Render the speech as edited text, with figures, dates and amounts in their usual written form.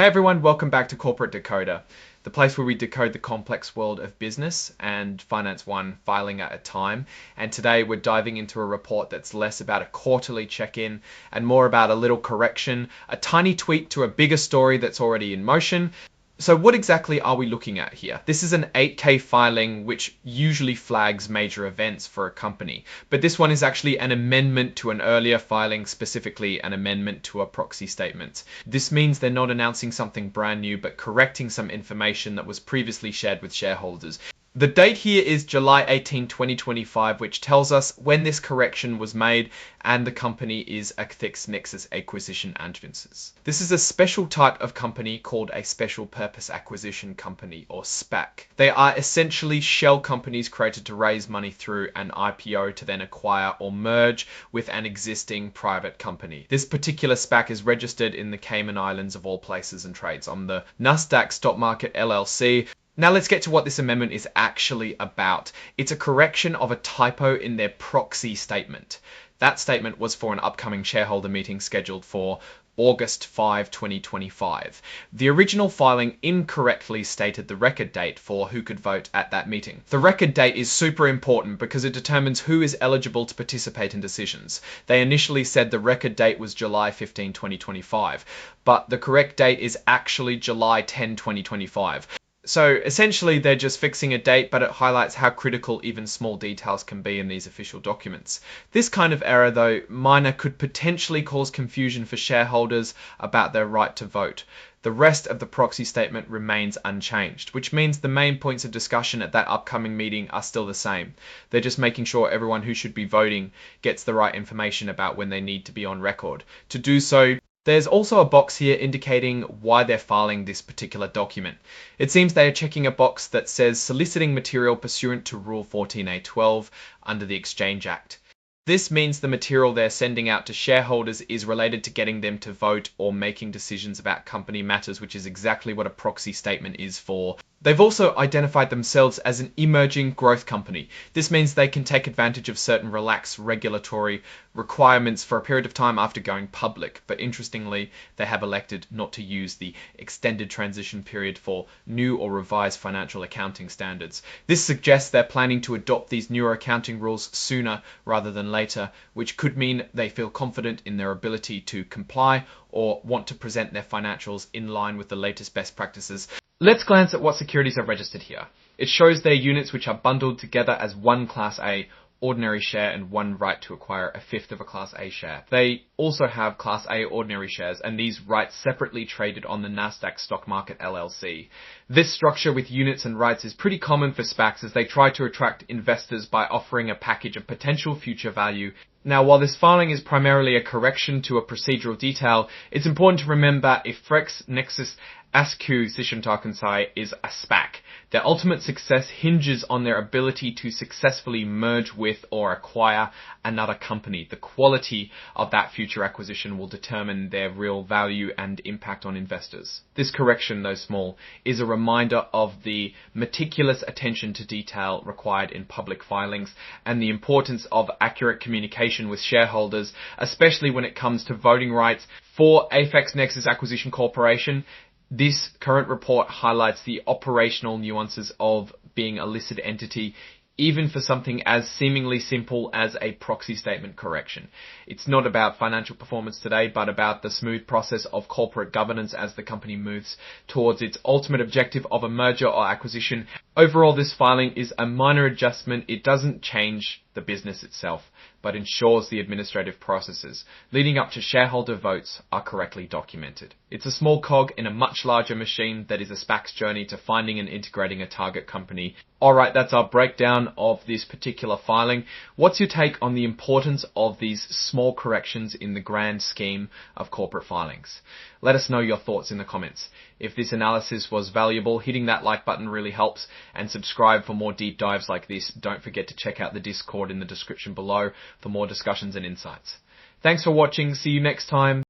Hey everyone, welcome back to Corporate Decoder, the place where we decode the complex world of business and finance one filing at a time. And today we're diving into a report that's less about a quarterly check-in and more about a little correction, a tiny tweak to a bigger story that's already in motion. So what exactly are we looking at here? This is an 8K filing which usually flags major events for a company, but this one is actually an amendment to an earlier filing, specifically an amendment to a proxy statement. This means they're not announcing something brand new, but correcting some information that was previously shared with shareholders. The date here is July 18, 2025, which tells us when this correction was made, and the company is AIFEEX Nexus Acquisition Agencies. This is a special type of company called a Special Purpose Acquisition Company, or SPAC. They are essentially shell companies created to raise money through an IPO to then acquire or merge with an existing private company. This particular SPAC is registered in the Cayman Islands of all places and trades on the Nasdaq Stock Market LLC. Now let's get to what this amendment is actually about. It's a correction of a typo in their proxy statement. That statement was for an upcoming shareholder meeting scheduled for August 5, 2025. The original filing incorrectly stated the record date for who could vote at that meeting. The record date is super important because it determines who is eligible to participate in decisions. They initially said the record date was July 15, 2025, but the correct date is actually July 10, 2025. So essentially they're just fixing a date, but it highlights how critical even small details can be in these official documents. This kind of error, though minor, could potentially cause confusion for shareholders about their right to vote. The rest of the proxy statement remains unchanged, which means the main points of discussion at that upcoming meeting are still the same. They're just making sure everyone who should be voting gets the right information about when they need to be on record. To do so, there's also a box here indicating why they're filing this particular document. It seems they are checking a box that says soliciting material pursuant to Rule 14A12 under the Exchange Act. This means the material they're sending out to shareholders is related to getting them to vote or making decisions about company matters, which is exactly what a proxy statement is for. They've also identified themselves as an emerging growth company. This means they can take advantage of certain relaxed regulatory requirements for a period of time after going public. But interestingly, they have elected not to use the extended transition period for new or revised financial accounting standards. This suggests they're planning to adopt these newer accounting rules sooner rather than later, which could mean they feel confident in their ability to comply or want to present their financials in line with the latest best practices. Let's glance at what securities are registered here. It shows their units which are bundled together as one Class A ordinary share and one right to acquire a fifth of a Class A share. They also have Class A ordinary shares, and these rights separately traded on the Nasdaq Stock Market LLC. This structure with units and rights is pretty common for SPACs as they try to attract investors by offering a package of potential future value. Now, while this filing is primarily a correction to a procedural detail, it's important to remember AIFEEX Nexus Accession Number is a SPAC. Their ultimate success hinges on their ability to successfully merge with or acquire another company. The quality of that future acquisition will determine their real value and impact on investors. This correction, though small, is a reminder of the meticulous attention to detail required in public filings and the importance of accurate communication with shareholders, especially when it comes to voting rights. For AIFEEX Nexus Acquisition Corporation, this current report highlights the operational nuances of being a listed entity, even for something as seemingly simple as a proxy statement correction. It's not about financial performance today, but about the smooth process of corporate governance as the company moves towards its ultimate objective of a merger or acquisition. Overall, this filing is a minor adjustment. It doesn't change the business itself, but ensures the administrative processes leading up to shareholder votes are correctly documented. It's a small cog in a much larger machine that is a SPAC's journey to finding and integrating a target company. Alright, that's our breakdown of this particular filing. What's your take on the importance of these small corrections in the grand scheme of corporate filings? Let us know your thoughts in the comments. If this analysis was valuable, hitting that like button really helps, and subscribe for more deep dives like this. Don't forget to check out the Discord in the description below for more discussions and insights. Thanks for watching. See you next time.